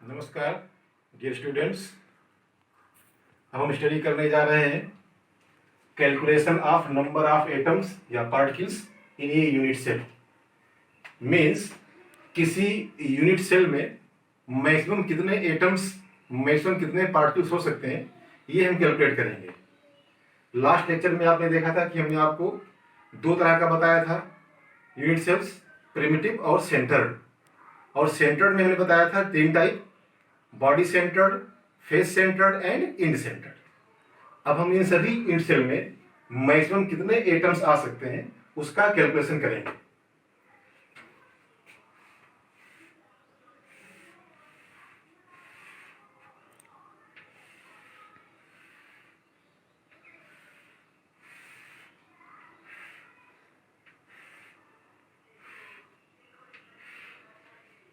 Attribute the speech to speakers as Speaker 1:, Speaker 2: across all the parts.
Speaker 1: नमस्कार dear students. अब हम स्टडी करने जा रहे हैं calculation of number of atoms या particles in a unit cell. Means किसी यूनिट सेल में मैक्सिमम कितने एटम्स, मैक्सिमम कितने पार्टिकल्स हो सकते हैं, ये हम कैलकुलेट करेंगे। लास्ट लेक्चर में आपने देखा था कि हमने आपको दो तरह का बताया था यूनिट सेल्स, प्रिमिटिव और सेंटर्ड। और सेंटर्ड में हमने बताया था तीन type: body centred, face centred and end centred. अब हम इन सभी इंड सेल में मैक्सिमम कितने एटम्स आ सकते हैं उसका कैलकुलेशन करेंगे।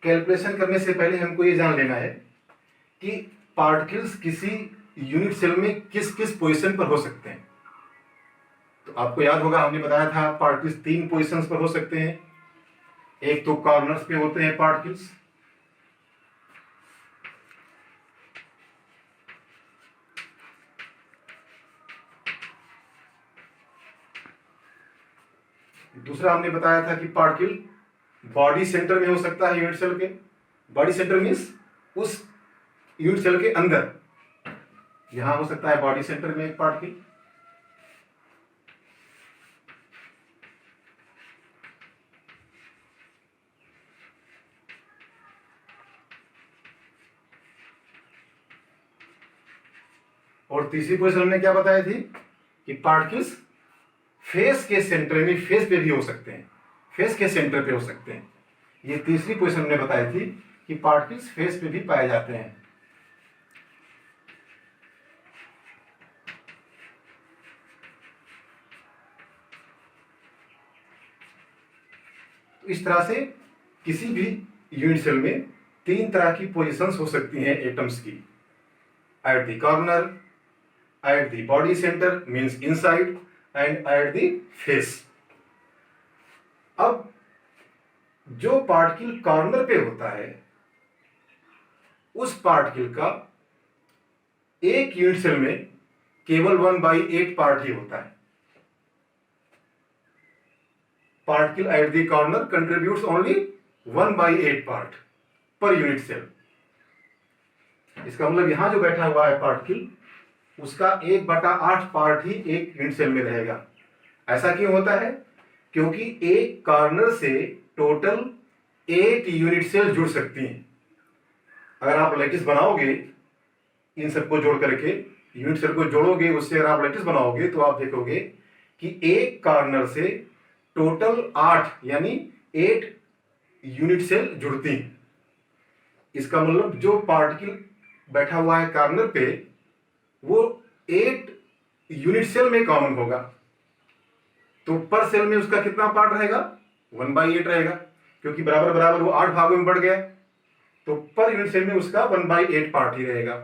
Speaker 1: कैलकुलेशन करने से पहले हमको ये जान लेना है कि पार्टिकल्स किसी यूनिट सेल में किस किस पोजीशन पर हो सकते हैं। तो आपको याद होगा हमने बताया था पार्टिकल्स तीन पोजीशंस पर हो सकते हैं। एक तो कॉर्नर्स पे होते हैं पार्टिकल्स, दूसरा हमने बताया था कि पार्टिकल बॉडी सेंटर में हो सकता है यूनिट सेल के। बॉडी सेंटर मीन्स उस यूनिट सेल के अंदर, यहां हो सकता है बॉडी सेंटर में एक पार्टिकल। और तीसरी पोजीशन हमने क्या बताई थी कि पार्टिकल्स फेस के सेंटर में, फेस पे भी हो सकते हैं, फेस के सेंटर पे हो सकते हैं। ये तीसरी पोजीशन हमने बताई थी कि पार्टिकल्स फेस पे भी पाए जाते हैं। तो इस तरह से किसी भी यूनिट सेल में तीन तरह की पोजीशंस हो सकती हैं एटम्स की: eight the corner, at the body centre means inside, and at the face. अब जो पार्टिकल कॉर्नर पे होता है उस पार्टिकल का एक यूनिट सेल में केवल 1/8 पार्ट ही होता है। Particle at the corner contributes only 1/8 part per unit cell. इसका मतलब यहां जो बैठा हुआ है पार्टिकल, उसका 1/8 पार्ट ही एक यूनिट सेल में रहेगा। ऐसा क्यों होता है? क्योंकि एक कॉर्नर से टोटल 8 यूनिट सेल जुड़ सकती हैं। अगर आप लैटिस बनाओगे, इन सबको जोड़ करके यूनिट सेल को जोड़ोगे, उससे अगर आप लैटिस बनाओगे तो आप देखोगे कि एक कॉर्नर से टोटल 8 यानी 8 यूनिट सेल जुड़ती हैं। इसका मतलब जो पार्टिकल बैठा हुआ है कॉर्नर पे वो 8 यूनिट सेल में कॉमन होगा। तो पर सेल में उसका कितना पार्ट रहेगा? 1/8 रहेगा, क्योंकि बराबर बराबर वो 8 भागों में बढ़ गया। तो पर यूनिट सेल में उसका 1/8 पार्ट ही रहेगा।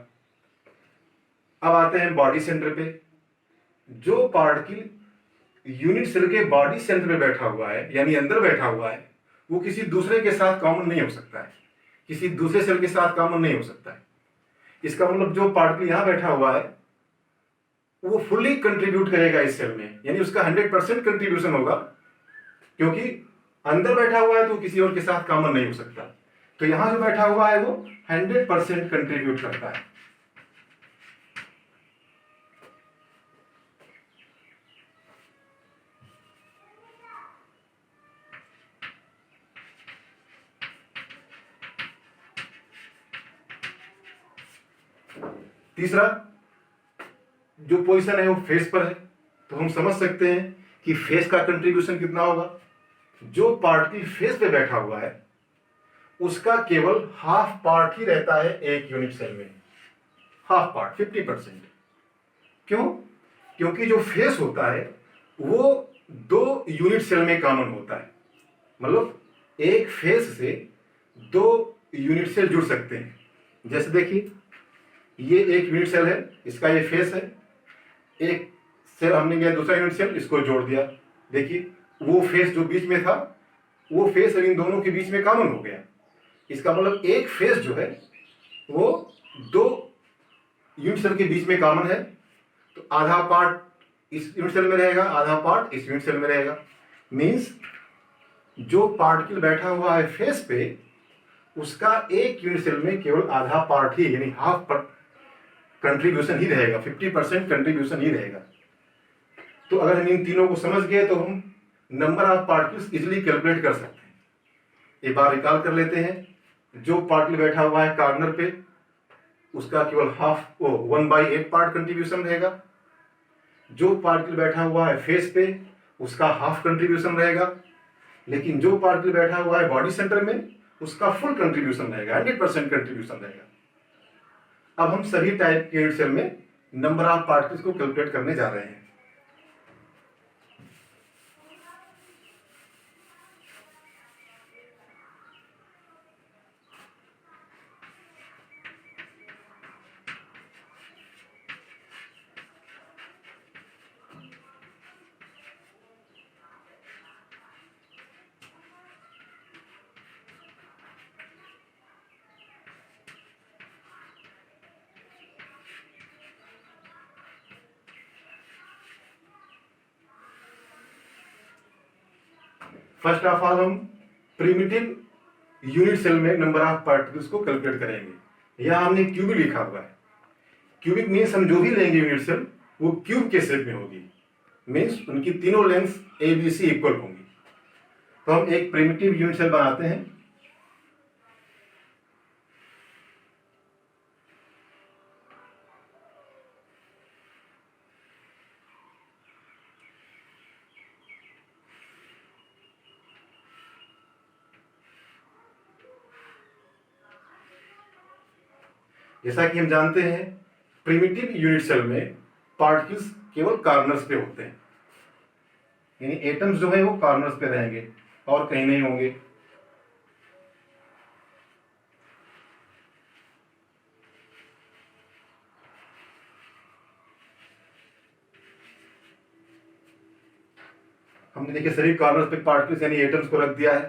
Speaker 1: अब आते हैं बॉडी सेंटर पे। जो पार्टिकल यूनिट सेल के बॉडी सेंटर में बैठा हुआ है, यानी अंदर बैठा हुआ है, वो किसी दूसरे के साथ कॉमन नहीं हो सकता है, किसी दूसरे सेल के साथ कॉमन नहीं हो सकता है। इसका मतलब जो पार्टिकल यहां बैठा हुआ है वो फुल्ली कंट्रीब्यूट करेगा इस सेल में, यानी उसका 100% कंट्रीब्यूशन होगा, क्योंकि अंदर बैठा हुआ है तो किसी और के साथ कॉमन नहीं हो सकता। तो यहां जो बैठा हुआ है वो 100% कंट्रीब्यूट करता है। तीसरा जो पोजीशन है वो फेस पर है। तो हम समझ सकते हैं कि फेस का कंट्रीब्यूशन कितना होगा। जो पार्टिकल फेस पे बैठा हुआ है उसका केवल हाफ पार्ट ही रहता है एक यूनिट सेल में, हाफ पार्ट, 50%। क्यों? क्योंकि जो फेस होता है वो 2 यूनिट सेल में कॉमन होता है। मतलब एक फेस से 2 यूनिट सेल जुड़ सकते हैं। जैसे देखिए, ये एक यूनिट सेल है, इसका ये फेस है, एक सेल हमने लिया दूसरा यूनिट सेल, इसको जोड़ दिया। देखिए वो फेस जो बीच में था, वो फेस इन दोनों के बीच में कॉमन हो गया। इसका मतलब एक फेस जो है वो दो यूनिट सेल के बीच में कॉमन है, तो आधा पार्ट इस यूनिट सेल में रहेगा, आधा पार्ट इस यूनिट सेल में रहेगा। मीन्स जो पार्टिकल बैठा हुआ है फेस पे, उसका एक यूनिट सेल में केवल आधा पार्ट ही, यानी हाफ कंट्रीब्यूशन ही रहेगा, 50% कंट्रीब्यूशन ही रहेगा। तो अगर हम इन तीनों को समझ गए तो हम number of particles easily calculate कर सकते हैं। एक बार रिकॉल कर लेते हैं। जो पार्टिकल बैठा हुआ है कॉर्नर पे, उसका केवल हाफ 1/8 पार्ट कंट्रीब्यूशन रहेगा। जो पार्टिकल बैठा हुआ है फेस पे, उसका हाफ कंट्रीब्यूशन रहेगा। लेकिन जो पार्टिकल बैठा हुआ है बॉडी सेंटर में, उसका फुल कंट्रीब्यूशन रहेगा, 100% कंट्रीब्यूशन रहेगा। अब हम सभी टाइप के यूनिट सेल में नंबर ऑफ पार्टिकल्स को कैलकुलेट करने जा रहे हैं। फर्स्ट ऑफ ऑल हम प्रिमिटिव यूनिट सेल में नंबर ऑफ पार्टिकल्स को कैलकुलेट करेंगे। यहां हमने क्यूबिक लिखा हुआ है। क्यूबिक मीन्स हम जो भी लेंगे यूनिट सेल, वो क्यूब के शेप में होगी। मीन्स उनकी तीनों length A B C equal होंगी। तो हम एक प्रिमिटिव यूनिट सेल बनाते हैं। जैसा कि हम जानते हैं, प्रिमिटिव यूनिट सेल में पार्टिकल्स केवल कॉर्नर्स पे होते हैं, यानी एटम्स जो है वो कॉर्नर्स पे रहेंगे और कहीं नहीं होंगे। हमने देखिए सभी कॉर्नर्स पे पार्टिकल्स यानी एटम्स को रख दिया है।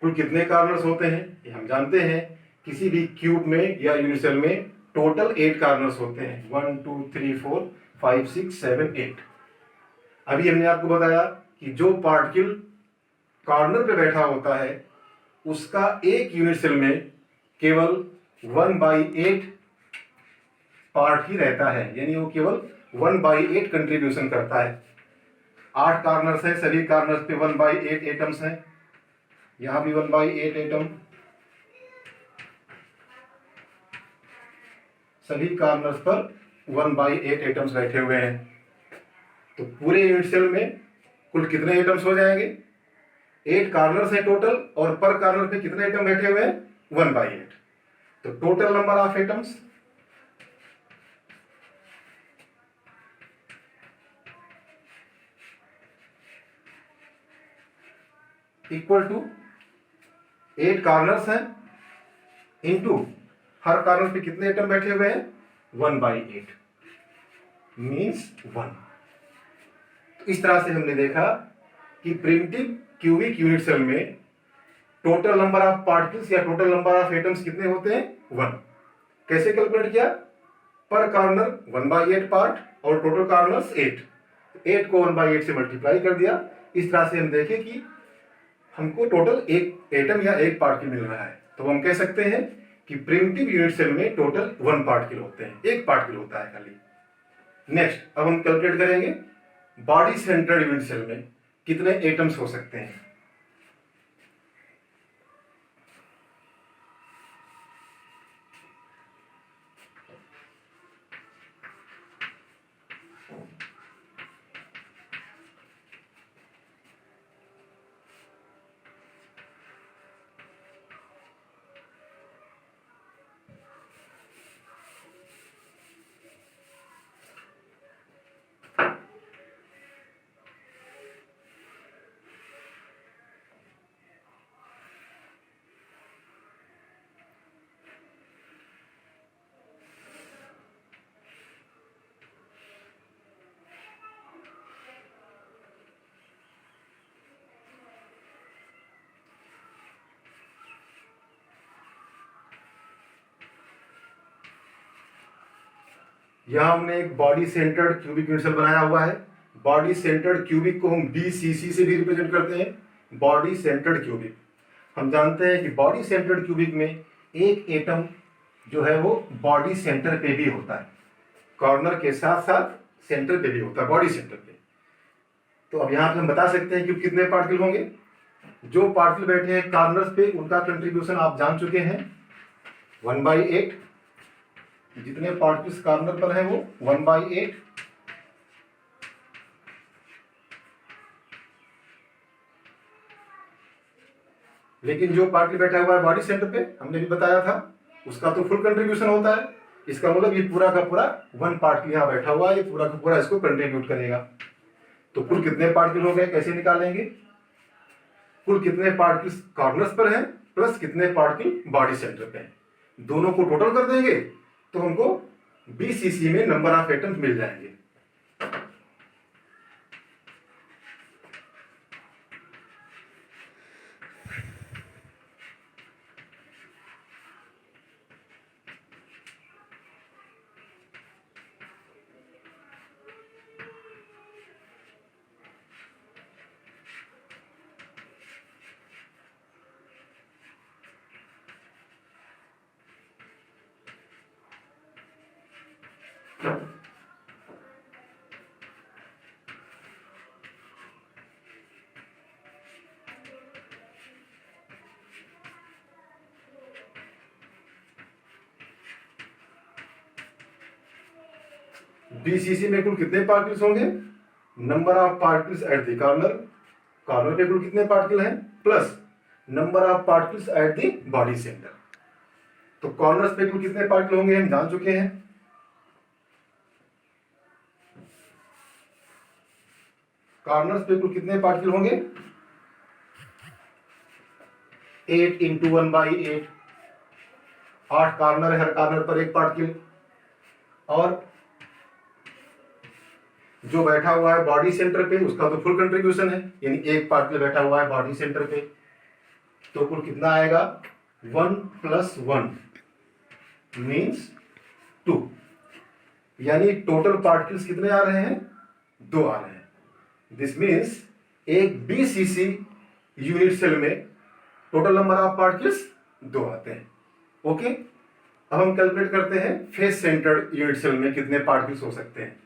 Speaker 1: कुल कितने कॉर्नर्स होते हैं ये हम जानते हैं। किसी भी क्यूब में या यूनिट सेल में टोटल 8 कॉर्नर्स होते हैं। 1 2 3 4 5 6 7 8। अभी हमने आपको बताया कि जो पार्टिकल कॉर्नर पे बैठा होता है, उसका एक यूनिट सेल में केवल 1/8 पार्ट ही रहता है, यानी वो केवल 1/8 कंट्रीब्यूशन करता है। 8 कॉर्नर्स है, सभी कॉर्नर्स पे 1/8 एटम्स हैं। यहां भी 1/8 एटम, सभी कॉर्नर्स पर 1/8 एटम्स बैठे हुए हैं। तो पूरे यूनिट सेल में कुल कितने एटम्स हो जाएंगे? 8 कॉर्नर्स हैं टोटल, और पर कॉर्नर पे कितने एटम बैठे हुए हैं? 1/8। तो total number of atoms equal to 8 corners हैं इनटू हर कॉर्नर पे कितने एटम बैठे हुए हैं? 1/8 मीन्स 1। तो इस तरह से हमने देखा कि प्रिमिटिव क्यूबिक यूनिट सेल में टोटल नंबर ऑफ पार्टिकल्स या टोटल नंबर ऑफ एटम्स कितने होते हैं? 1। कैसे कैलकुलेट किया? पर कॉर्नर 1/8 पार्ट और टोटल कॉर्नर्स 8। 8 को 1/8 से मल्टीप्लाई कर दिया। इस तरह से हम देखें कि हमको टोटल एक एटम या एक पार्टिकल मिल रहा है। तो हम कह सकते हैं कि प्रिमिटिव यूनिट सेल में टोटल 1 पार्टिकल होते हैं, एक पार्टिकल होता है खाली। नेक्स्ट अब हम कैलकुलेट करेंगे बॉडी सेंटर्ड यूनिट सेल में कितने एटम्स हो सकते हैं। यहाँ हमने एक body centred cubic unit cell बनाया हुआ है। बॉडी सेंटर्ड क्यूबिक को हम BCC से भी रिप्रेजेंट करते हैं, बॉडी सेंटर्ड क्यूबिक। हम जानते हैं कि बॉडी सेंटर्ड क्यूबिक में एक एटम जो है वो बॉडी सेंटर पे भी होता है, कॉर्नर के साथ साथ सेंटर पे भी होता है, बॉडी सेंटर पे। तो अब यहाँ पे हम बता सकते हैं कि कितने पार्टिकल होंगे। जो पार्टिकल बैठे हैं कॉर्नर्स पे उनका कंट्रीब्यूशन आप जान चुके हैं, 1/8। जितने पार्टिकल्स कॉर्नर पर हैं वो 1/8। लेकिन जो पार्टिकल बैठा हुआ है बॉडी सेंटर पे, हमने भी बताया था, उसका तो फुल कंट्रीब्यूशन होता है। इसका मतलब ये पूरा का पूरा 1 पार्टिकल यहाँ बैठा हुआ है, ये पूरा का पूरा इसको कंट्रीब्यूट करेगा। तो कुल कितने पार्टिकल हो गए, कैसे निकालेंगे? कुल कितने पार्टिकल्स कॉर्नर्स पर हैं प्लस कितने पार्टिकल बॉडी सेंटर पे हैं, दोनों को टोटल कर देंगे तो हमको BCC में नंबर ऑफ एटम्स मिल जाएंगे। BCC में कुल कितने पार्टिकल्स होंगे? Number of particles eight the corner, corner पे कुल कितने पार्टिकल हैं plus number of particles at the body centre. तो कॉर्नर्स पे कुल कितने पार्टिकल होंगे हम जान चुके हैं। कॉर्नर्स पे कुल कितने पार्टिकल होंगे? 8 × 1/8। 8 कॉर्नर है, हर कॉर्नर पर एक पार्टिकल। और जो बैठा हुआ है बॉडी सेंटर पे उसका तो फुल कंट्रीब्यूशन है, यानी एक पार्टिकल बैठा हुआ है बॉडी सेंटर पे, तो कुल कितना आएगा? 1 + 1 मीन्स 2। यानी टोटल पार्टिकल्स कितने आ रहे हैं? 2 आ रहे हैं। दिस मीन्स एक BCC यूनिट सेल में टोटल नंबर ऑफ पार्टिकल्स 2 आते हैं। ओके, अब हम कैलकुलेट करते हैं फेस सेंटर्ड यूनिट सेल में कितने पार्टिकल्स हो सकते हैं।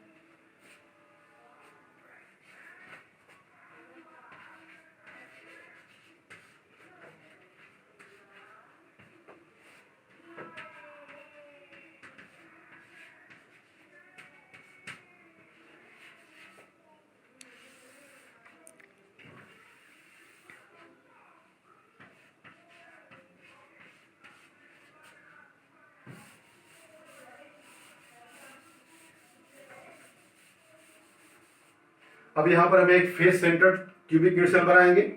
Speaker 1: अब यहां पर हम एक face centred cubic unit cell बनाएंगे।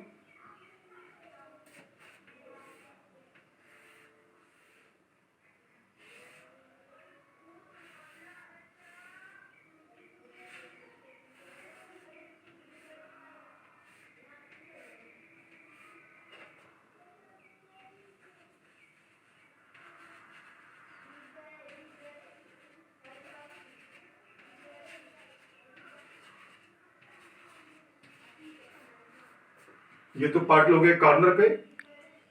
Speaker 1: ये तो पार्टिकल हो गए कॉर्नर पे,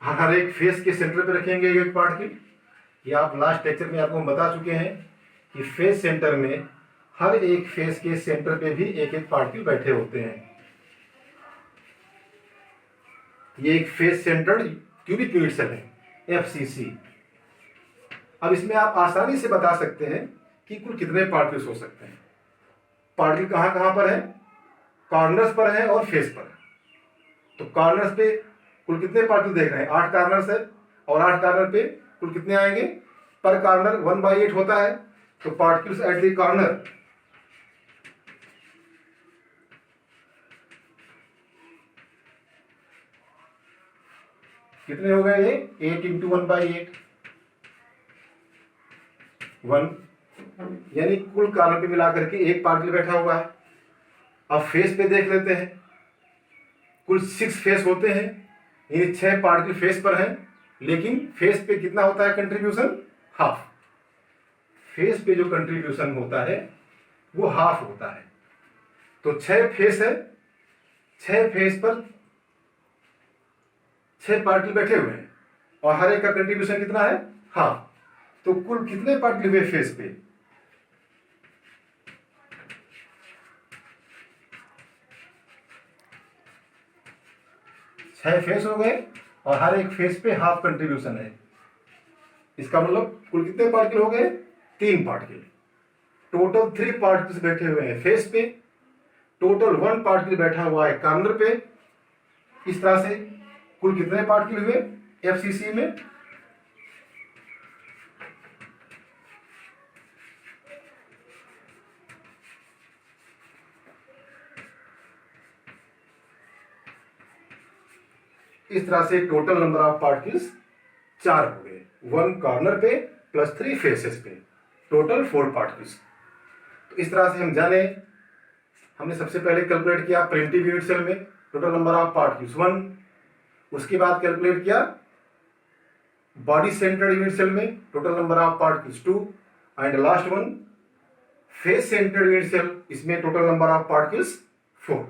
Speaker 1: हर एक फेस के सेंटर पे रखेंगे एक पार्टिकल। ये आप लास्ट लेक्चर में आपको हम बता चुके हैं कि फेस सेंटर में हर एक फेस के सेंटर पे भी एक एक पार्टिकल बैठे होते हैं। ये एक face centred cubic unit cell है, FCC। अब इसमें आप आसानी से बता सकते हैं कि कुल कितने पार्टिकल्स हो सकते हैं। पार्टिकल कहां कहां पर है? कॉर्नर्स पर है और फेस पर है। तो कॉर्नर्स पे कुल कितने पार्टिकल देख रहे हैं? 8 कॉर्नर्स है, और 8 कॉर्नर पे कुल कितने आएंगे? पर कॉर्नर 1/8 होता है, तो पार्टिकल्स एट द कॉर्नर कितने हो गए? ये 8 × 1/8 1, यानी कुल कॉर्नर पे मिलाकर के एक पार्टिकल बैठा हुआ है। अब फेस पे देख लेते हैं, कुल 6 फेस होते हैं, यानी 6 पार्टिकल फेस पर हैं, लेकिन फेस पे कितना होता है कंट्रीब्यूशन? हाफ। फेस पे जो कंट्रीब्यूशन होता है वो हाफ होता है। तो 6 फेस है, 6 फेस पर 6 पार्टिकल बैठे हुए हैं और हर एक का कंट्रीब्यूशन कितना है? हाफ। तो कुल कितने पार्टिकल हुए फेस पे? 6 फेस हो गए और हर एक फेस पे हाफ कंट्रीब्यूशन है। इसका मतलब कुल कितने पार्टिकल हो गए? 3 पार्टिकल। टोटल 3 पार्टिकल्स बैठे हुए हैं फेस पे, टोटल 1 पार्टिकल बैठा हुआ है कॉर्नर पे। इस तरह से कुल कितने पार्टिकल हुए एफसीसी में? इस तरह से टोटल नंबर ऑफ पार्टिकल्स 4 हो गए, 1 कॉर्नर पे प्लस 3 फेसेस पे, टोटल 4 पार्टिकल्स। तो इस तरह से हम जाने, हमने सबसे पहले कैलकुलेट किया प्रिमिटिव यूनिट सेल में टोटल नंबर ऑफ पार्टिकल्स 1, उसके बाद कैलकुलेट किया बॉडी सेंटर्ड यूनिट सेल में total number of particles 2, and last one face centred unit cell, इसमें टोटल नंबर ऑफ पार्टिकल्स 4।